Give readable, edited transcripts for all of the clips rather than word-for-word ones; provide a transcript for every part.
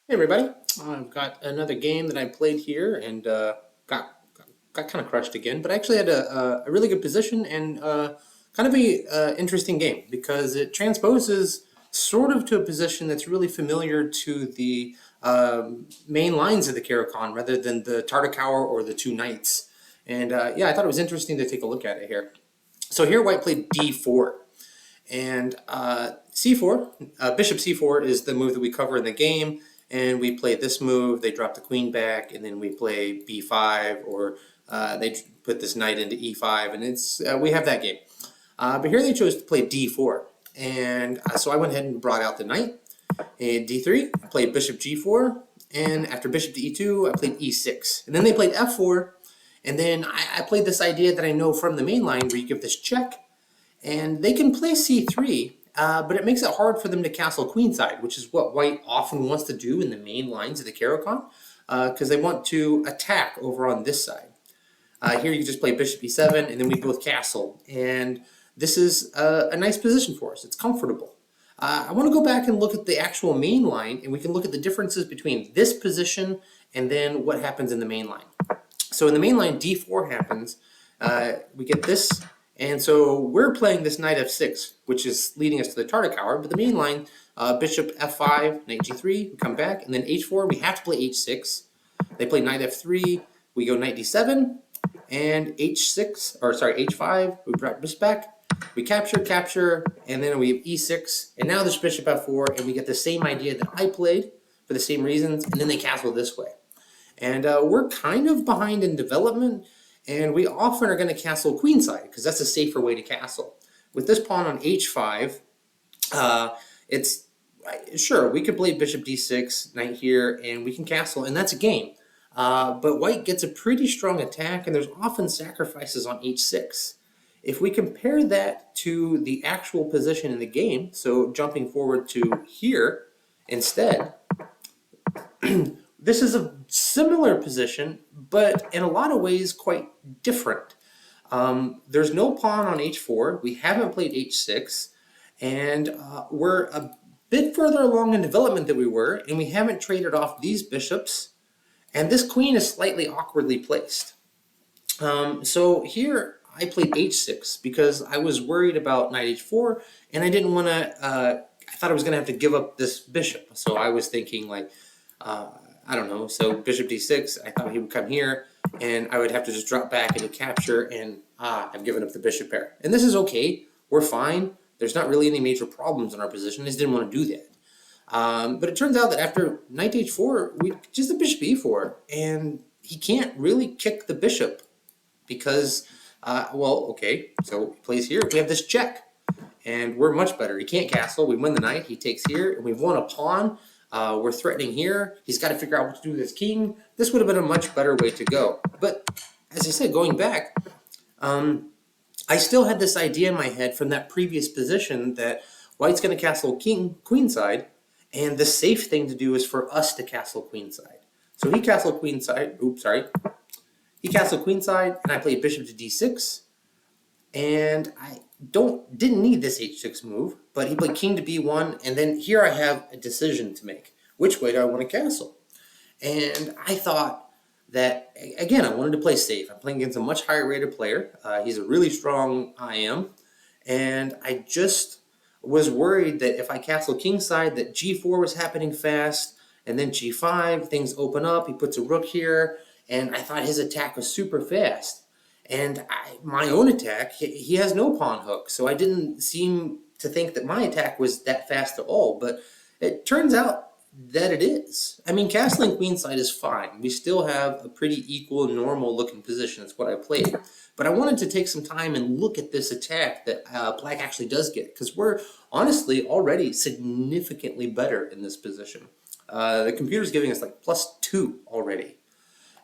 Hey everybody, I've got another game that I played here and got kind of crushed again, but I actually had a really good position and kind of a interesting game because it transposes sort of to a position that's really familiar to the main lines of the Caro-Kann rather than the Tartakower or the Two Knights. And yeah, I thought it was interesting to take a look at it here. So here White played d4. And c4, bishop c4 is the move that we cover in the game, and we play this move, they drop the queen back, and then we play b5, or they put this knight into e5, and it's we have that game. But here they chose to play d4, and so I went ahead and brought out the knight, and d3, I played bishop g4, and after bishop to e2, I played e6. And then they played f4, and then I played this idea that I know from the main line where you give this check, and they can play c3, but it makes it hard for them to castle queenside, which is what White often wants to do in the main lines of the Caro-Kann, because they want to attack over on this side. Here you just play bishop e7, and then we both castle, and this is a nice position for us. It's comfortable. I want to go back and look at the actual main line, and we can look at the differences between this position and then what happens in the main line. So in the main line, d4 happens. We get this. And so we're playing this knight f6, which is leading us to the Tartakower, but the main line, bishop f5, knight g3, we come back, and then h4, we have to play h6. They play knight f3, we go knight d7, and h6, or sorry, h5, we brought bishop back, we capture, and then we have e6, and now this bishop f4, and we get the same idea that I played for the same reasons, and then they castle this way. And we're kind of behind in development, and we often are going to castle queenside because that's a safer way to castle. With this pawn on h5, it's sure we could play bishop d6, knight here, and we can castle, and that's a game. But White gets a pretty strong attack, and there's often sacrifices on h6. If we compare that to the actual position in the game, so jumping forward to here instead, this is a similar position, but in a lot of ways quite different. There's no pawn on h4. We haven't played h6, and we're a bit further along in development than we were, and we haven't traded off these bishops, and this queen is slightly awkwardly placed. So here I played h6 because I was worried about knight h4, and I didn't want to, I thought I was going to have to give up this bishop. So I was thinking like, I don't know, so bishop d6, I thought he would come here, and I would have to just drop back into capture, and I've given up the bishop pair. And this is okay, we're fine, there's not really any major problems in our position, I just didn't want to do that. But it turns out that after knight h4, we just the bishop e4, and he can't really kick the bishop, because, well, okay, so he plays here, we have this check, and we're much better. He can't castle, we win the knight, he takes here, and we've won a pawn. We're threatening here. He's got to figure out what to do with his king. This would have been a much better way to go. But as I said, going back, I still had this idea in my head from that previous position that White's going to castle queenside, and the safe thing to do is for us to castle queenside. So he castled queenside. Oops, sorry. He castled queenside, and I played bishop to d6, and I didn't need this h6 move, but he played king to b1, and then here I have a decision to make. Which way do I want to castle? And I thought that, again, I wanted to play safe. I'm playing against a much higher rated player. He's a really strong IM, and I just was worried that if I castle kingside, that g4 was happening fast, and then g5, things open up, he puts a rook here, and I thought his attack was super fast. And my own attack, he has no pawn hook, so I didn't seem to think that my attack was that fast at all, but it turns out that it is. I mean, castling queenside is fine. We still have a pretty equal, normal-looking position. That's what I played. But I wanted to take some time and look at this attack that Black actually does get, because we're honestly already significantly better in this position. The computer's giving us like +2 already.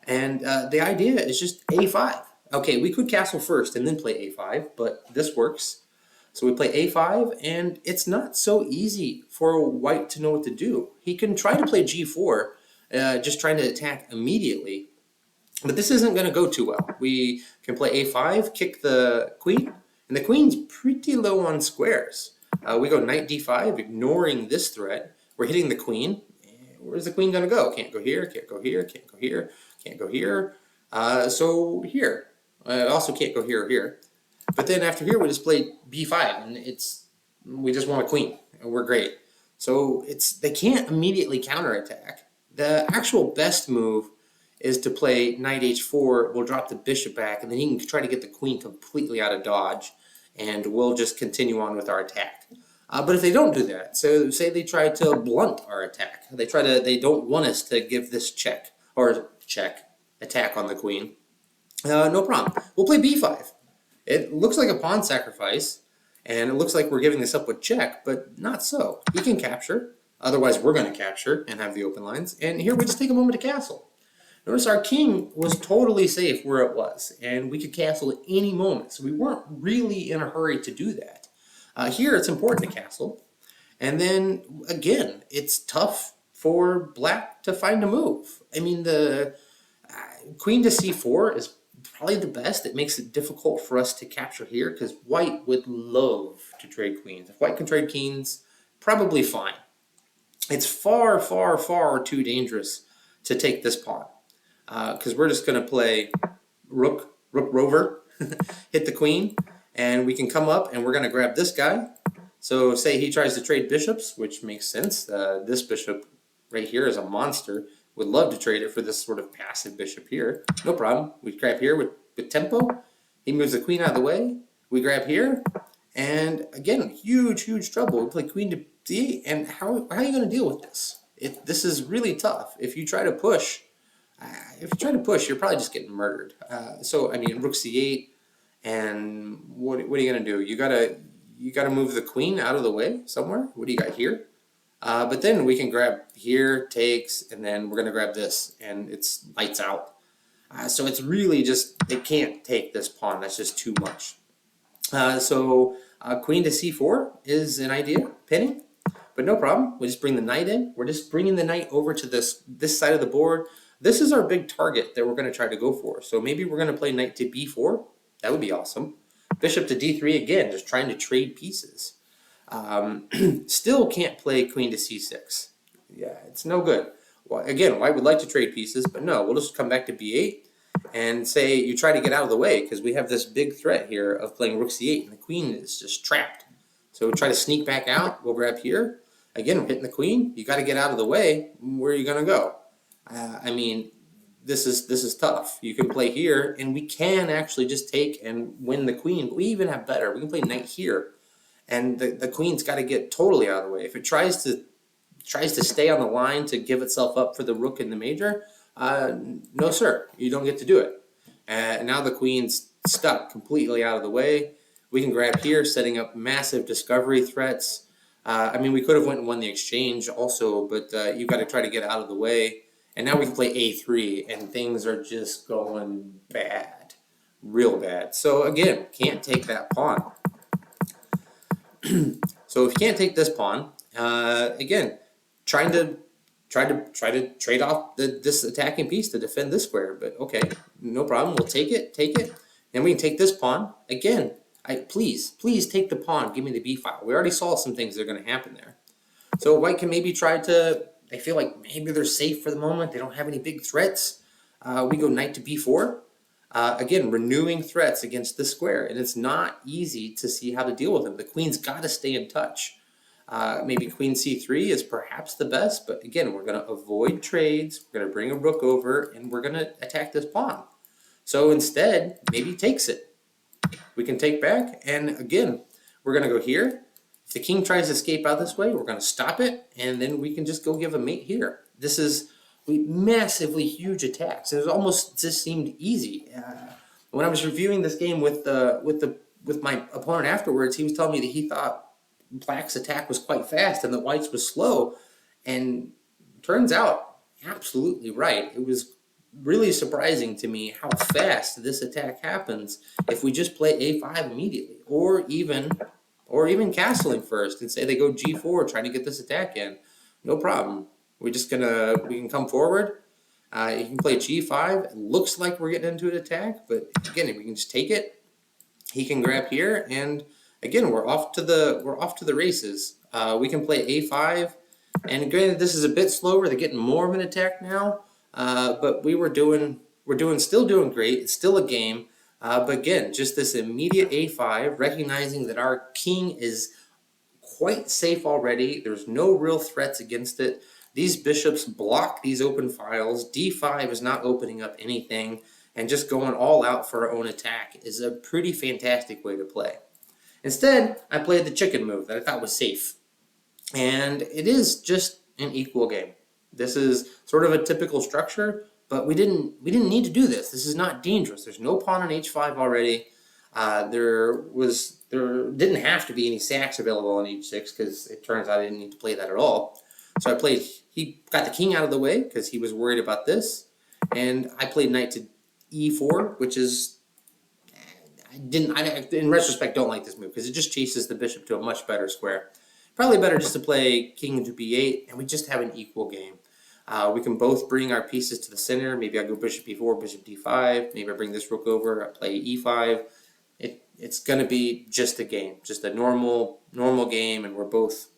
And the idea is just a5. Okay, we could castle first and then play a5, but this works. So we play a5, and it's not so easy for White to know what to do. He can try to play g4, just trying to attack immediately, but this isn't going to go too well. We can play a5, kick the queen, and the queen's pretty low on squares. We go knight d5, ignoring this threat. We're hitting the queen. where's the queen going to go? Can't go here, can't go here, can't go here, can't go here. So here. Also can't go here or here. But then after here, we just played b5, and we just want a queen, and we're great. So they can't immediately counterattack. The actual best move is to play knight h4. We'll drop the bishop back, and then he can try to get the queen completely out of dodge, and we'll just continue on with our attack. But if they don't do that, so say they try to blunt our attack, they don't want us to give this check attack on the queen. No problem. We'll play b5. It looks like a pawn sacrifice, and it looks like we're giving this up with check, but not so. He can capture. Otherwise, we're going to capture and have the open lines. And here we just take a moment to castle. Notice our king was totally safe where it was, and we could castle at any moment. So we weren't really in a hurry to do that. Here, it's important to castle. And then, again, it's tough for black to find a move. I mean, the queen to c4 is probably the best. It makes it difficult for us to capture here because white would love to trade queens. If white can trade queens, probably fine. It's far, far, far too dangerous to take this pawn because we're just going to play rook rover, hit the queen, and we can come up and we're going to grab this guy. So say he tries to trade bishops, which makes sense. This bishop right here is a monster. Would love to trade it for this sort of passive bishop here. No problem. We grab here with tempo. He moves the queen out of the way. We grab here. And again, huge, huge trouble. We play queen to d8. And how are you going to deal with this? This is really tough. If you try to push, you're probably just getting murdered. So, I mean, rook c8. And what are you going to do? You gotta move the queen out of the way somewhere. What do you got here? But then we can grab here, takes, and then we're going to grab this, and it's lights out. So it's really just, they can't take this pawn. That's just too much. So queen to c4 is an idea, pinning, but no problem. We just bring the knight in. We're just bringing the knight over to this side of the board. This is our big target that we're going to try to go for. So maybe we're going to play knight to b4. That would be awesome. Bishop to d3 again, just trying to trade pieces. Still can't play queen to c6. Yeah, it's no good. Well, again, white would like to trade pieces, but no, we'll just come back to b8 and say you try to get out of the way because we have this big threat here of playing rook c8 and the queen is just trapped. So we'll try to sneak back out. We'll grab here. Again, we're hitting the queen. You got to get out of the way. Where are you going to go? I mean, this is tough. You can play here, and we can actually just take and win the queen. But we even have better. We can play knight here. And the queen's got to get totally out of the way. If it tries to stay on the line to give itself up for the rook in the major, no sir, you don't get to do it. And now the queen's stuck completely out of the way. We can grab here, setting up massive discovery threats. I mean, we could have went and won the exchange also, but you've got to try to get out of the way. And now we can play a3, and things are just going bad, real bad. So again, can't take that pawn. So if you can't take this pawn, again, trying to trade off this attacking piece to defend this square. But okay, no problem. We'll take it. Then we can take this pawn again. Please take the pawn. Give me the b file. We already saw some things that are going to happen there. So white can maybe try to. They feel like maybe they're safe for the moment. They don't have any big threats. We go knight to b4. Again, renewing threats against this square, and it's not easy to see how to deal with them. The queen's got to stay in touch. Maybe queen c3 is perhaps the best, but again, we're going to avoid trades. We're going to bring a rook over, and we're going to attack this pawn. So instead, maybe takes it. We can take back, and again, we're going to go here. If the king tries to escape out this way, we're going to stop it, and then we can just go give a mate here. This is massively huge attacks. It almost just seemed easy. When I was reviewing this game with my opponent afterwards, he was telling me that he thought black's attack was quite fast and that white's was slow, and turns out absolutely right. It was really surprising to me how fast this attack happens if we just play a5 immediately, or even castling first and say they go g4 trying to get this attack in. No problem. We can come forward. You can play g5. It looks like we're getting into an attack, but again, we can just take it. He can grab here, and again, we're off to the races. We can play a5, And granted, this is a bit slower. They're getting more of an attack now, but still doing great. It's still a game. But again, just this immediate a5, recognizing that our king is quite safe already. There's no real threats against it. These bishops block these open files. d5 is not opening up anything, and just going all out for our own attack is a pretty fantastic way to play. Instead, I played the chicken move that I thought was safe. And it is just an equal game. This is sort of a typical structure, but we didn't need to do this. This is not dangerous. There's no pawn on h5 already. There didn't have to be any sacks available on h6 because it turns out I didn't need to play that at all. So he got the king out of the way because he was worried about this, and I played knight to e4, which is in retrospect don't like this move because it just chases the bishop to a much better square. Probably better just to play king to b8, and we just have an equal game. We can both bring our pieces to the center. Maybe I go bishop b4, bishop d5. Maybe I bring this rook over, I play e5. It's going to be just a game, just a normal game, and we're both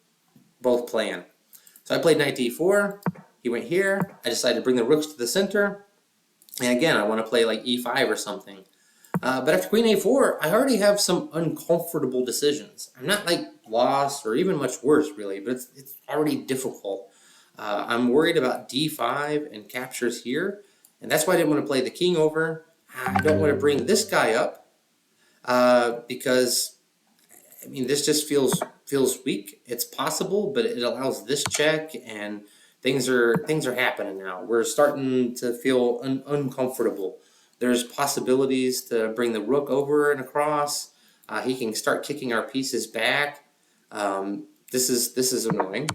playing. So I played knight to e4. He went here. I decided to bring the rooks to the center. And again, I want to play like e5 or something. But after queen a4, I already have some uncomfortable decisions. I'm not like lost or even much worse, really, but it's already difficult. I'm worried about d5 and captures here, and that's why I didn't want to play the king over. I don't want to bring this guy up because, I mean, this just feels weak. It's possible, but it allows this check, and things are happening now. We're starting to feel uncomfortable. There's possibilities to bring the rook over and across. He can start kicking our pieces back. This is annoying.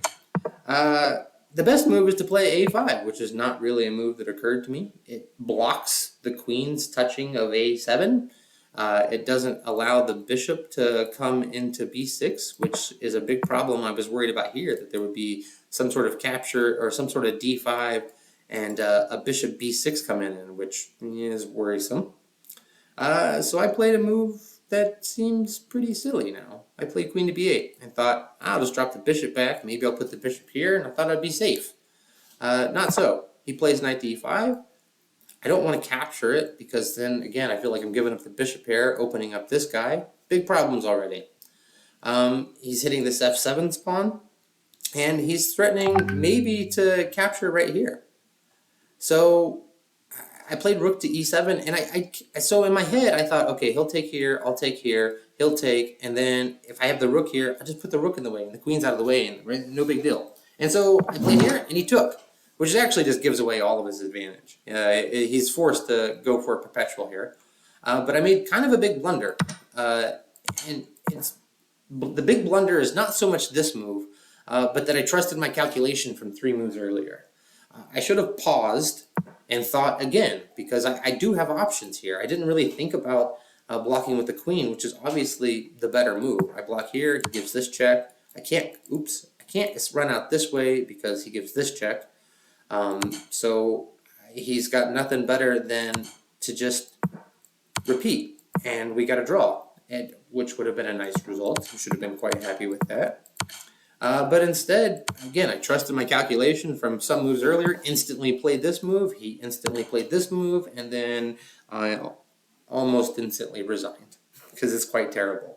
The best move is to play a5, which is not really a move that occurred to me. It blocks the queen's touching of a7. It doesn't allow the bishop to come into b6, which is a big problem I was worried about here, that there would be some sort of capture or some sort of d5 and a bishop b6 coming in, which is worrisome. So I played a move that seems pretty silly now. I played queen to b8 and thought, I'll just drop the bishop back. Maybe I'll put the bishop here, and I thought I'd be safe. Not so. He plays knight to e5. I don't want to capture it because then, again, I feel like I'm giving up the bishop here, opening up this guy. Big problems already. He's hitting this f7 pawn, and he's threatening maybe to capture right here. So I played rook to e7, and so in my head I thought, okay, he'll take here, I'll take here, he'll take, and then if I have the rook here, I'll just put the rook in the way, and the queen's out of the way, and no big deal. And so I played here, and he took, which actually just gives away all of his advantage. He's forced to go for a perpetual here. But I made kind of a big blunder. And the big blunder is not so much this move, but that I trusted my calculation from 3 moves earlier. I should have paused and thought again, because I do have options here. I didn't really think about blocking with the queen, which is obviously the better move. I block here, he gives this check. I can't run out this way because he gives this check. So he's got nothing better than to just repeat, and we got a draw, which would have been a nice result. We should have been quite happy with that. But instead, again, I trusted my calculation from some moves earlier, instantly played this move, he instantly played this move, and then I almost instantly resigned, because it's quite terrible.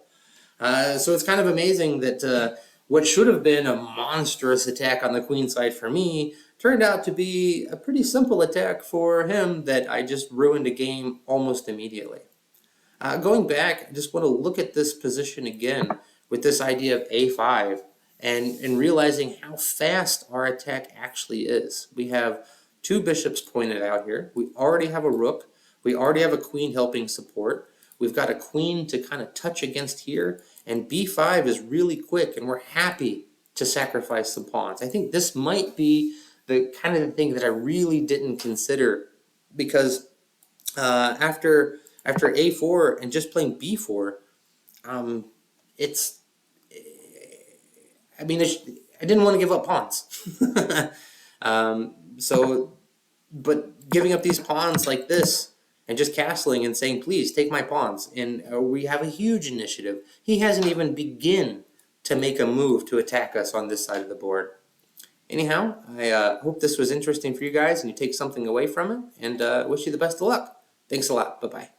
So it's kind of amazing that what should have been a monstrous attack on the queen side for me turned out to be a pretty simple attack for him that I just ruined a game almost immediately. Going back, I just want to look at this position again with this idea of a5 and realizing how fast our attack actually is. We have 2 bishops pointed out here. We already have a rook. We already have a queen helping support. We've got a queen to kind of touch against here, and b5 is really quick, and we're happy to sacrifice some pawns. I think this might be the kind of thing that I really didn't consider, because after a4 and just playing b4, I didn't want to give up pawns. But giving up these pawns like this and just castling and saying, please take my pawns, and we have a huge initiative. He hasn't even begun to make a move to attack us on this side of the board. Anyhow, I hope this was interesting for you guys and you take something away from it, and wish you the best of luck. Thanks a lot. Bye-bye.